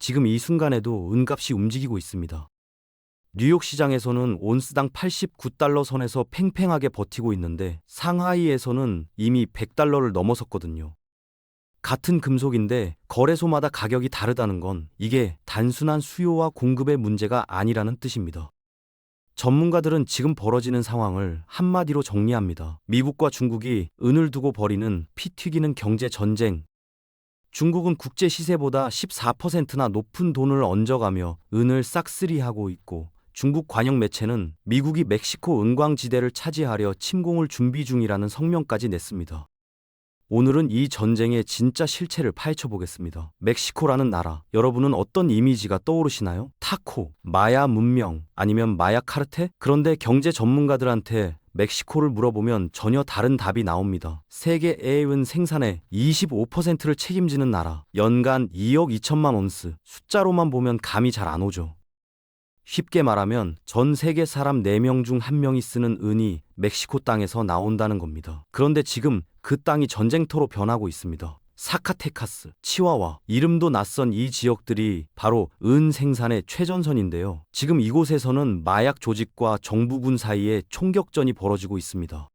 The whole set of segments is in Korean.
지금 이 순간에도 은값이 움직이고 있습니다. 뉴욕 시장에서는 온스당 89달러 선에서 팽팽하게 버티고 있는데 상하이에서는 이미 100달러를 넘어섰거든요. 같은 금속인데 거래소마다 가격이 다르다는 건 이게 단순한 수요와 공급의 문제가 아니라는 뜻입니다. 전문가들은 지금 벌어지는 상황을 한마디로 정리합니다. 미국과 중국이 은을 두고 벌이는 피 튀기는 경제 전쟁. 중국은 국제 시세보다 14%나 높은 돈을 얹어가며 은을 싹쓸이하고 있고, 중국 관영 매체는 미국이 멕시코 은광지대를 차지하려 침공을 준비 중이라는 성명까지 냈습니다. 오늘은 이 전쟁의 진짜 실체를 파헤쳐 보겠습니다. 멕시코라는 나라, 여러분은 어떤 이미지가 떠오르시나요? 타코, 마야 문명, 아니면 마야 카르텔? 그런데 경제 전문가들한테 멕시코를 물어보면 전혀 다른 답이 나옵니다. 세계의 은 생산의 25%를 책임지는 나라, 연간 2억 2천만 온스, 숫자로만 보면 감이 잘 안 오죠. 쉽게 말하면 전 세계 사람 4명 중 1명이 쓰는 은이 멕시코 땅에서 나온다는 겁니다. 그런데 지금 그 땅이 전쟁터로 변하고 있습니다. 사카테카스, 치와와, 이름도 낯선 이 지역들이 바로 은 생산의 최전선인데요. 지금 이곳에서는 마약 조직과 정부군 사이에 총격전이 벌어지고 있습니다.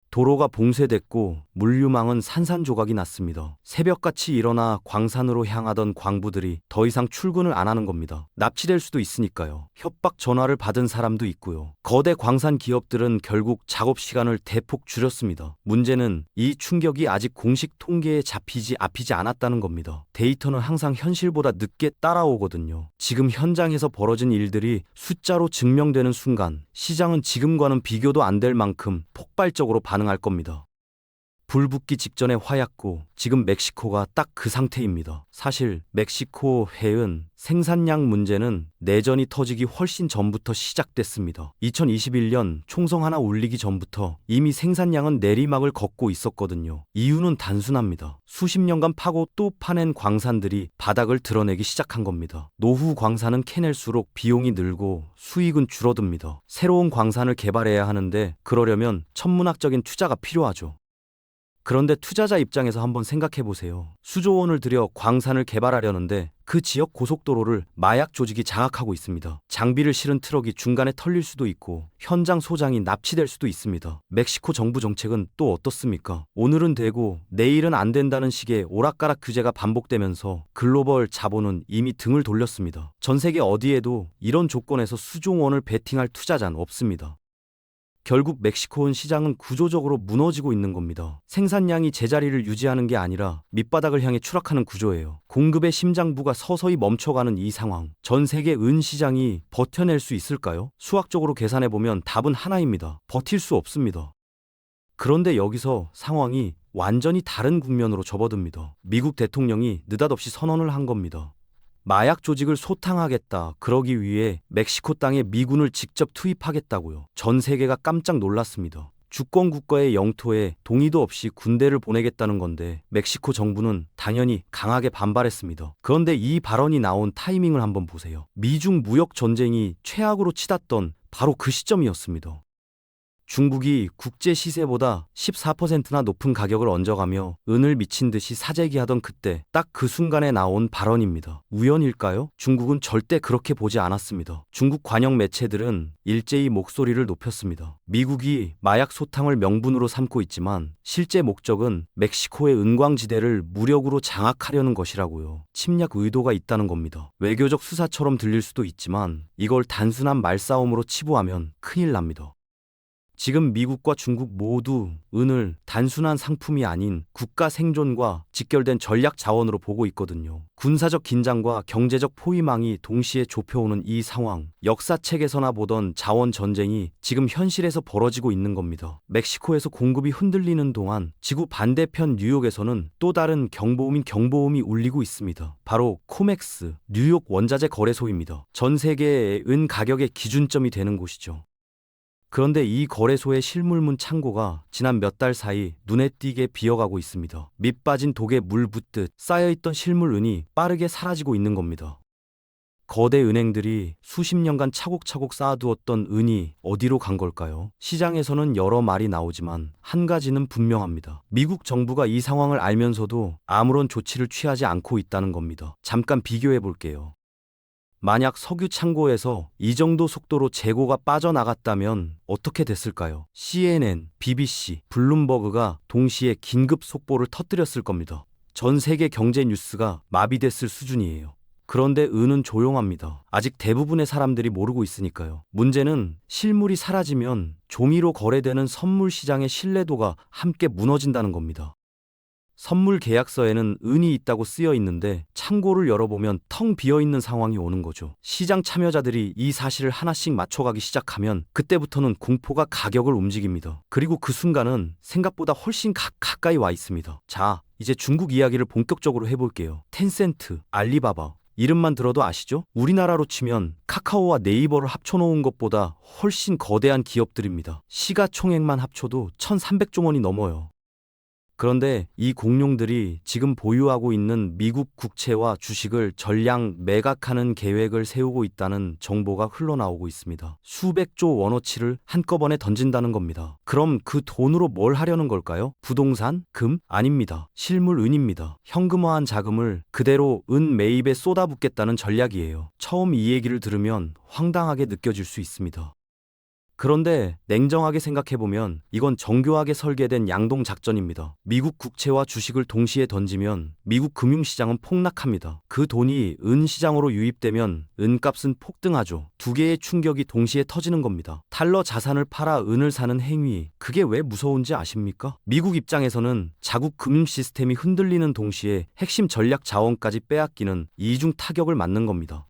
도로가 봉쇄됐고 물류망은 산산조각이 났습니다. 새벽같이 일어나 광산으로 향하던 광부들이 더 이상 출근을 안 하는 겁니다. 납치될 수도 있으니까요. 협박 전화를 받은 사람도 있고요. 거대 광산 기업들은 결국 작업 시간을 대폭 줄였습니다. 문제는 이 충격이 아직 공식 통계에 잡히지 않았다는 겁니다. 데이터는 항상 현실보다 늦게 따라오거든요. 지금 현장에서 벌어진 일들이 숫자로 증명되는 순간 시장은 지금과는 비교도 안 될 만큼 폭발적으로 반응할 겁니다. 불붙기 직전의 화약고, 지금 멕시코가 딱 그 상태입니다. 사실 멕시코 해은 생산량 문제는 내전이 터지기 훨씬 전부터 시작됐습니다. 2021년 총성 하나 울리기 전부터 이미 생산량은 내리막을 걷고 있었거든요. 이유는 단순합니다. 수십 년간 파고 또 파낸 광산들이 바닥을 드러내기 시작한 겁니다. 노후 광산은 캐낼수록 비용이 늘고 수익은 줄어듭니다. 새로운 광산을 개발해야 하는데 그러려면 천문학적인 투자가 필요하죠. 그런데 투자자 입장에서 한번 생각해 보세요. 수조 원을 들여 광산을 개발하려는데 그 지역 고속도로를 마약 조직이 장악하고 있습니다. 장비를 실은 트럭이 중간에 털릴 수도 있고 현장 소장이 납치될 수도 있습니다. 멕시코 정부 정책은 또 어떻습니까? 오늘은 되고 내일은 안 된다는 식의 오락가락 규제가 반복되면서 글로벌 자본은 이미 등을 돌렸습니다. 전 세계 어디에도 이런 조건에서 수조 원을 베팅할 투자자는 없습니다. 결국 멕시코은 시장은 구조적으로 무너지고 있는 겁니다. 생산량이 제자리를 유지하는 게 아니라 밑바닥을 향해 추락하는 구조예요. 공급의 심장부가 서서히 멈춰가는 이 상황. 전 세계 은 시장이 버텨낼 수 있을까요? 수학적으로 계산해보면 답은 하나입니다. 버틸 수 없습니다. 그런데 여기서 상황이 완전히 다른 국면으로 접어듭니다. 미국 대통령이 느닷없이 선언을 한 겁니다. 마약 조직을 소탕하겠다. 그러기 위해 멕시코 땅에 미군을 직접 투입하겠다고요. 전 세계가 깜짝 놀랐습니다. 주권 국가의 영토에 동의도 없이 군대를 보내겠다는 건데 멕시코 정부는 당연히 강하게 반발했습니다. 그런데 이 발언이 나온 타이밍을 한번 보세요. 미중 무역 전쟁이 최악으로 치닫던 바로 그 시점이었습니다. 중국이 국제 시세보다 14%나 높은 가격을 얹어가며 은을 미친 듯이 사재기하던 그때 딱 그 순간에 나온 발언입니다. 우연일까요? 중국은 절대 그렇게 보지 않았습니다. 중국 관영 매체들은 일제히 목소리를 높였습니다. 미국이 마약 소탕을 명분으로 삼고 있지만 실제 목적은 멕시코의 은광지대를 무력으로 장악하려는 것이라고요. 침략 의도가 있다는 겁니다. 외교적 수사처럼 들릴 수도 있지만 이걸 단순한 말싸움으로 치부하면 큰일 납니다. 지금 미국과 중국 모두 은을 단순한 상품이 아닌 국가 생존과 직결된 전략 자원으로 보고 있거든요. 군사적 긴장과 경제적 포위망이 동시에 좁혀오는 이 상황, 역사책에서나 보던 자원 전쟁이 지금 현실에서 벌어지고 있는 겁니다. 멕시코에서 공급이 흔들리는 동안 지구 반대편 뉴욕에서는 또 다른 경보음인 경보음이 울리고 있습니다. 바로 코맥스, 뉴욕 원자재 거래소입니다. 전 세계의 은 가격의 기준점이 되는 곳이죠. 그런데 이 거래소의 실물문 창고가 지난 몇 달 사이 눈에 띄게 비어가고 있습니다. 밑 빠진 독에 물 붓듯 쌓여있던 실물 은이 빠르게 사라지고 있는 겁니다. 거대 은행들이 수십 년간 차곡차곡 쌓아두었던 은이 어디로 간 걸까요? 시장에서는 여러 말이 나오지만 한 가지는 분명합니다. 미국 정부가 이 상황을 알면서도 아무런 조치를 취하지 않고 있다는 겁니다. 잠깐 비교해 볼게요. 만약 석유 창고에서 이 정도 속도로 재고가 빠져나갔다면 어떻게 됐을까요? CNN, BBC, 블룸버그가 동시에 긴급 속보를 터뜨렸을 겁니다. 전 세계 경제 뉴스가 마비됐을 수준이에요. 그런데 은은 조용합니다. 아직 대부분의 사람들이 모르고 있으니까요. 문제는 실물이 사라지면 종이로 거래되는 선물 시장의 신뢰도가 함께 무너진다는 겁니다. 선물 계약서에는 은이 있다고 쓰여 있는데 창고를 열어보면 텅 비어 있는 상황이 오는 거죠. 시장 참여자들이 이 사실을 하나씩 맞춰가기 시작하면 그때부터는 공포가 가격을 움직입니다. 그리고 그 순간은 생각보다 훨씬 가까이 와 있습니다. 자, 이제 중국 이야기를 본격적으로 해볼게요. 텐센트, 알리바바. 이름만 들어도 아시죠? 우리나라로 치면 카카오와 네이버를 합쳐놓은 것보다 훨씬 거대한 기업들입니다. 시가총액만 합쳐도 1,300조 원이 넘어요. 그런데 이 공룡들이 지금 보유하고 있는 미국 국채와 주식을 전량 매각하는 계획을 세우고 있다는 정보가 흘러나오고 있습니다. 수백조 원어치를 한꺼번에 던진다는 겁니다. 그럼 그 돈으로 뭘 하려는 걸까요? 부동산? 금? 아닙니다. 실물 은입니다. 현금화한 자금을 그대로 은 매입에 쏟아붓겠다는 전략이에요. 처음 이 얘기를 들으면 황당하게 느껴질 수 있습니다. 그런데 냉정하게 생각해보면 이건 정교하게 설계된 양동 작전입니다. 미국 국채와 주식을 동시에 던지면 미국 금융시장은 폭락합니다. 그 돈이 은 시장으로 유입되면 은값은 폭등하죠. 두 개의 충격이 동시에 터지는 겁니다. 달러 자산을 팔아 은을 사는 행위, 그게 왜 무서운지 아십니까? 미국 입장에서는 자국 금융 시스템이 흔들리는 동시에 핵심 전략 자원까지 빼앗기는 이중 타격을 맞는 겁니다.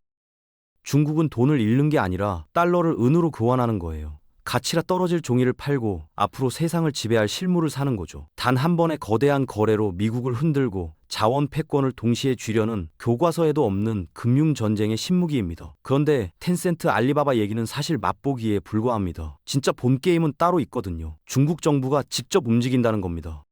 중국은 돈을 잃는 게 아니라 달러를 은으로 교환하는 거예요. 가치가 떨어질 종이를 팔고 앞으로 세상을 지배할 실물을 사는 거죠. 단 한 번의 거대한 거래로 미국을 흔들고 자원 패권을 동시에 쥐려는 교과서에도 없는 금융전쟁의 신무기입니다. 그런데 텐센트 알리바바 얘기는 사실 맛보기에 불과합니다. 진짜 본 게임은 따로 있거든요. 중국 정부가 직접 움직인다는 겁니다.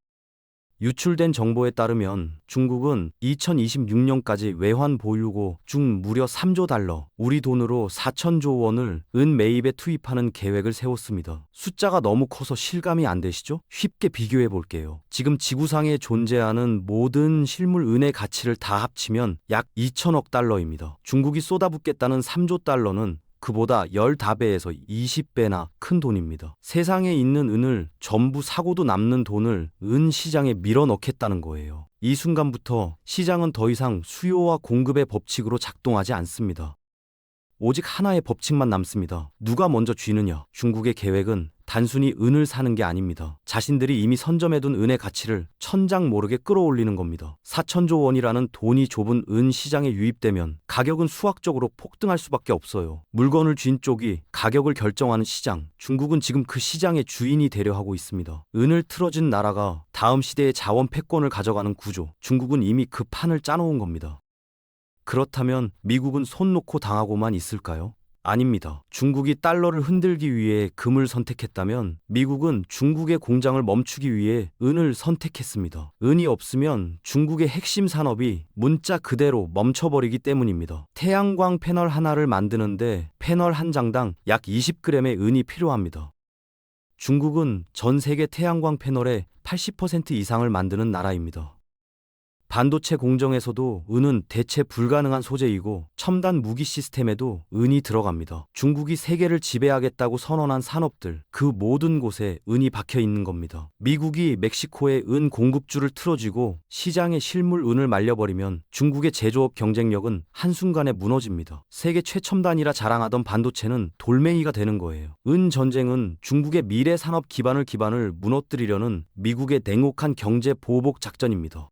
유출된 정보에 따르면 중국은 2026년까지 외환 보유고 중 무려 3조 달러, 우리 돈으로 4천조 원을 은 매입에 투입하는 계획을 세웠습니다. 숫자가 너무 커서 실감이 안 되시죠? 쉽게 비교해 볼게요. 지금 지구상에 존재하는 모든 실물 은의 가치를 다 합치면 약 2천억 달러입니다. 중국이 쏟아붓겠다는 3조 달러는 그보다 15배에서 20배나 큰 돈입니다. 세상에 있는 은을 전부 사고도 남는 돈을 은 시장에 밀어넣겠다는 거예요. 이 순간부터 시장은 더 이상 수요와 공급의 법칙으로 작동하지 않습니다. 오직 하나의 법칙만 남습니다. 누가 먼저 쥐느냐. 중국의 계획은 단순히 은을 사는 게 아닙니다. 자신들이 이미 선점해둔 은의 가치를 천장 모르게 끌어올리는 겁니다. 4천조 원이라는 돈이 좁은 은 시장에 유입되면 가격은 수학적으로 폭등할 수밖에 없어요. 물건을 쥔 쪽이 가격을 결정하는 시장. 중국은 지금 그 시장의 주인이 되려 하고 있습니다. 은을 틀어진 나라가 다음 시대의 자원 패권을 가져가는 구조. 중국은 이미 그 판을 짜놓은 겁니다. 그렇다면 미국은 손 놓고 당하고만 있을까요? 아닙니다. 중국이 달러를 흔들기 위해 금을 선택했다면 미국은 중국의 공장을 멈추기 위해 은을 선택했습니다. 은이 없으면 중국의 핵심 산업이 문자 그대로 멈춰버리기 때문입니다. 태양광 패널 하나를 만드는데 패널 한 장당 약 20g의 은이 필요합니다. 중국은 전 세계 태양광 패널의 80% 이상을 만드는 나라입니다. 반도체 공정에서도 은은 대체 불가능한 소재이고 첨단 무기 시스템에도 은이 들어갑니다. 중국이 세계를 지배하겠다고 선언한 산업들, 그 모든 곳에 은이 박혀 있는 겁니다. 미국이 멕시코에 은 공급줄을 틀어쥐고 시장에 실물 은을 말려버리면 중국의 제조업 경쟁력은 한순간에 무너집니다. 세계 최첨단이라 자랑하던 반도체는 돌멩이가 되는 거예요. 은 전쟁은 중국의 미래 산업 기반을 무너뜨리려는 미국의 냉혹한 경제 보복 작전입니다.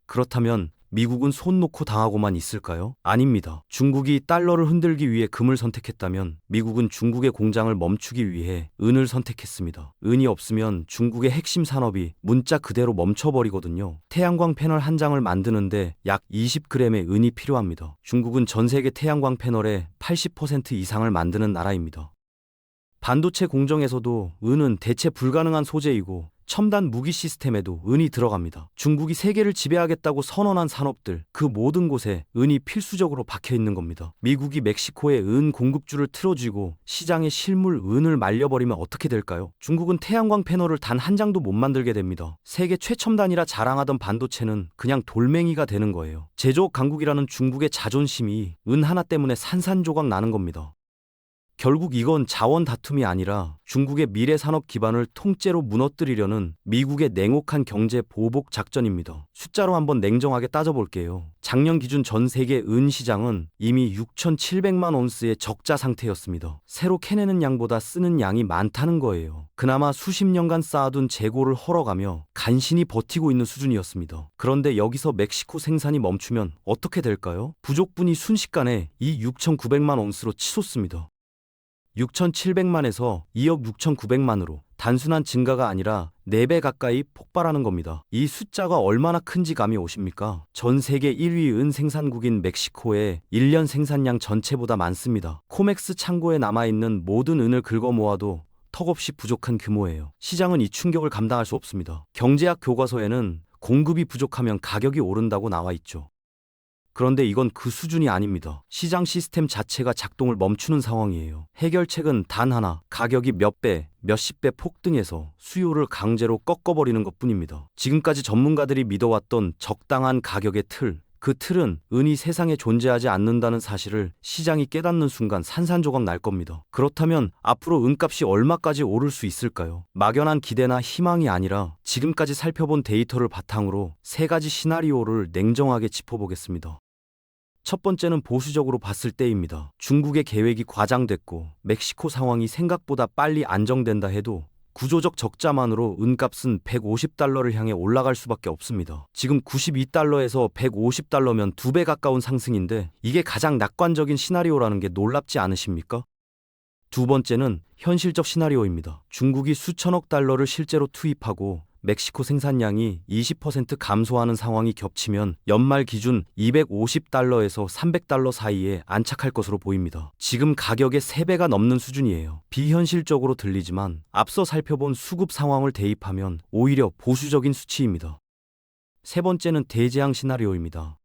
그렇다면 미국은 손 놓고 당하고만 있을까요? 아닙니다. 중국이 달러를 흔들기 위해 금을 선택했다면 미국은 중국의 공장을 멈추기 위해 은을 선택했습니다. 은이 없으면 중국의 핵심 산업이 문자 그대로 멈춰버리거든요. 태양광 패널 한 장을 만드는데 약 20g의 은이 필요합니다. 중국은 전 세계 태양광 패널의 80% 이상을 만드는 나라입니다. 반도체 공정에서도 은은 대체 불가능한 소재이고 첨단 무기 시스템에도 은이 들어갑니다. 중국이 세계를 지배하겠다고 선언한 산업들, 그 모든 곳에 은이 필수적으로 박혀 있는 겁니다. 미국이 멕시코에 은 공급줄을 틀어쥐고 시장에 실물 은을 말려버리면 어떻게 될까요? 중국은 태양광 패널을 단 한 장도 못 만들게 됩니다. 세계 최첨단이라 자랑하던 반도체는 그냥 돌멩이가 되는 거예요. 제조업 강국이라는 중국의 자존심이 은 하나 때문에 산산조각 나는 겁니다. 결국 이건 자원 다툼이 아니라 중국의 미래 산업 기반을 통째로 무너뜨리려는 미국의 냉혹한 경제 보복 작전입니다. 숫자로 한번 냉정하게 따져볼게요. 작년 기준 전 세계 은 시장은 이미 6,700만 온스의 적자 상태였습니다. 새로 캐내는 양보다 쓰는 양이 많다는 거예요. 그나마 수십 년간 쌓아둔 재고를 헐어가며 간신히 버티고 있는 수준이었습니다. 그런데 여기서 멕시코 생산이 멈추면 어떻게 될까요? 부족분이 순식간에 이 6,900만 온스로 치솟습니다. 6,700만에서 2억 6,900만으로 단순한 증가가 아니라 4배 가까이 폭발하는 겁니다. 이 숫자가 얼마나 큰지 감이 오십니까? 전 세계 1위 은 생산국인 멕시코의 1년 생산량 전체보다 많습니다. 코맥스 창고에 남아있는 모든 은을 긁어 모아도 턱없이 부족한 규모예요. 시장은 이 충격을 감당할 수 없습니다. 경제학 교과서에는 공급이 부족하면 가격이 오른다고 나와 있죠. 그런데 이건 그 수준이 아닙니다. 시장 시스템 자체가 작동을 멈추는 상황이에요. 해결책은 단 하나, 가격이 몇 배, 몇십 배 폭등해서 수요를 강제로 꺾어버리는 것뿐입니다. 지금까지 전문가들이 믿어왔던 적당한 가격의 틀, 그 틀은 은이 세상에 존재하지 않는다는 사실을 시장이 깨닫는 순간 산산조각 날 겁니다. 그렇다면 앞으로 은값이 얼마까지 오를 수 있을까요? 막연한 기대나 희망이 아니라 지금까지 살펴본 데이터를 바탕으로 세 가지 시나리오를 냉정하게 짚어보겠습니다. 첫 번째는 보수적으로 봤을 때입니다. 중국의 계획이 과장됐고 멕시코 상황이 생각보다 빨리 안정된다 해도 구조적 적자만으로 은값은 150달러를 향해 올라갈 수밖에 없습니다. 지금 92달러에서 150달러면 2배 가까운 상승인데 이게 가장 낙관적인 시나리오라는 게 놀랍지 않으십니까? 두 번째는 현실적 시나리오입니다. 중국이 수천억 달러를 실제로 투입하고 멕시코 생산량이 20% 감소하는 상황이 겹치면 연말 기준 250달러에서 300달러 사이에 안착할 것으로 보입니다. 지금 가격의 3배가 넘는 수준이에요. 비현실적으로 들리지만 앞서 살펴본 수급 상황을 대입하면 오히려 보수적인 수치입니다. 세 번째는 대재앙 시나리오입니다.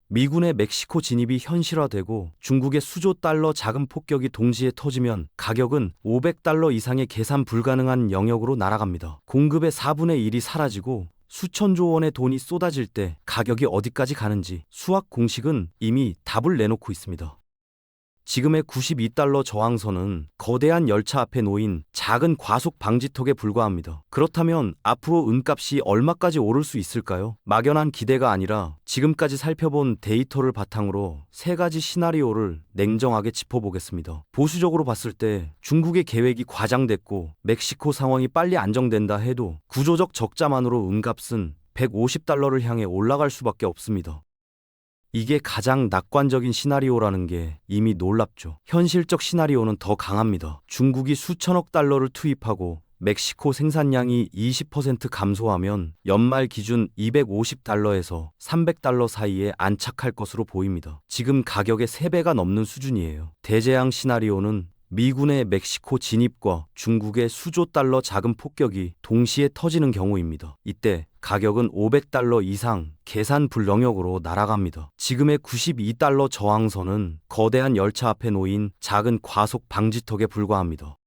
미군의 멕시코 진입이 현실화되고 중국의 수조 달러 자금 폭격이 동시에 터지면 가격은 500달러 이상의 계산 불가능한 영역으로 날아갑니다. 공급의 4분의 1이 사라지고 수천조 원의 돈이 쏟아질 때 가격이 어디까지 가는지 수학 공식은 이미 답을 내놓고 있습니다. 지금의 92달러 저항선은 거대한 열차 앞에 놓인 작은 과속 방지턱에 불과합니다. 그렇다면 앞으로 은값이 얼마까지 오를 수 있을까요? 막연한 기대가 아니라 지금까지 살펴본 데이터를 바탕으로 세 가지 시나리오를 냉정하게 짚어보겠습니다. 보수적으로 봤을 때 중국의 계획이 과장됐고 멕시코 상황이 빨리 안정된다 해도 구조적 적자만으로 은값은 150달러를 향해 올라갈 수밖에 없습니다. 이게 가장 낙관적인 시나리오라는 게 이미 놀랍죠. 현실적 시나리오는 더 강합니다. 중국이 수천억 달러를 투입하고 멕시코 생산량이 20% 감소하면 연말 기준 250달러에서 300달러 사이에 안착할 것으로 보입니다. 지금 가격의 3배가 넘는 수준이에요. 대재앙 시나리오는 미군의 멕시코 진입과 중국의 수조 달러 자금 폭격이 동시에 터지는 경우입니다. 이때 가격은 500달러 이상 계산 불 영역으로 날아갑니다. 지금의 92달러 저항선은 거대한 열차 앞에 놓인 작은 과속 방지턱에 불과합니다.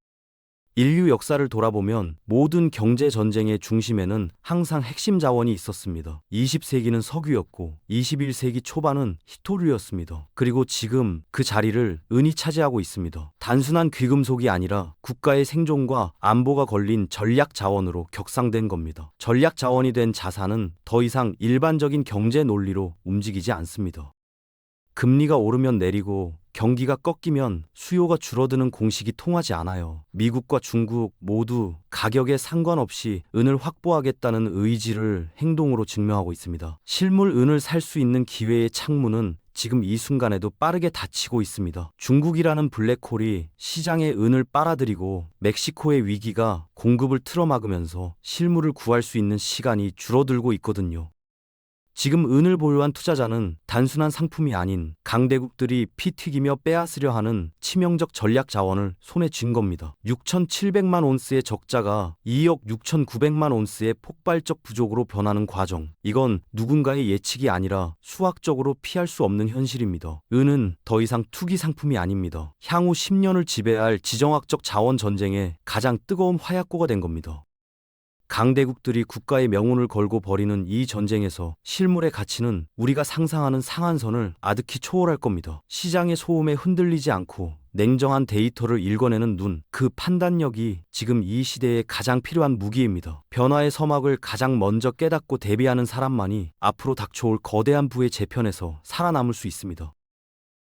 인류 역사를 돌아보면 모든 경제 전쟁의 중심에는 항상 핵심 자원이 있었습니다. 20세기는 석유였고 21세기 초반은 히토류였습니다. 그리고 지금 그 자리를 은이 차지하고 있습니다. 단순한 귀금속이 아니라 국가의 생존과 안보가 걸린 전략 자원으로 격상된 겁니다. 전략 자원이 된 자산은 더 이상 일반적인 경제 논리로 움직이지 않습니다. 금리가 오르면 내리고 경기가 꺾이면 수요가 줄어드는 공식이 통하지 않아요. 미국과 중국 모두 가격에 상관없이 은을 확보하겠다는 의지를 행동으로 증명하고 있습니다. 실물 은을 살 수 있는 기회의 창문은 지금 이 순간에도 빠르게 닫히고 있습니다. 중국이라는 블랙홀이 시장의 은을 빨아들이고 멕시코의 위기가 공급을 틀어막으면서 실물을 구할 수 있는 시간이 줄어들고 있거든요. 지금 은을 보유한 투자자는 단순한 상품이 아닌 강대국들이 피 튀기며 빼앗으려 하는 치명적 전략 자원을 손에 쥔 겁니다. 6,700만 온스의 적자가 2억 6,900만 온스의 폭발적 부족으로 변하는 과정. 이건 누군가의 예측이 아니라 수학적으로 피할 수 없는 현실입니다. 은은 더 이상 투기 상품이 아닙니다. 향후 10년을 지배할 지정학적 자원 전쟁의 가장 뜨거운 화약고가 된 겁니다. 강대국들이 국가의 명운을 걸고 벌이는 이 전쟁에서 실물의 가치는 우리가 상상하는 상한선을 아득히 초월할 겁니다. 시장의 소음에 흔들리지 않고 냉정한 데이터를 읽어내는 눈, 그 판단력이 지금 이 시대에 가장 필요한 무기입니다. 변화의 서막을 가장 먼저 깨닫고 대비하는 사람만이 앞으로 닥쳐올 거대한 부의 재편에서 살아남을 수 있습니다.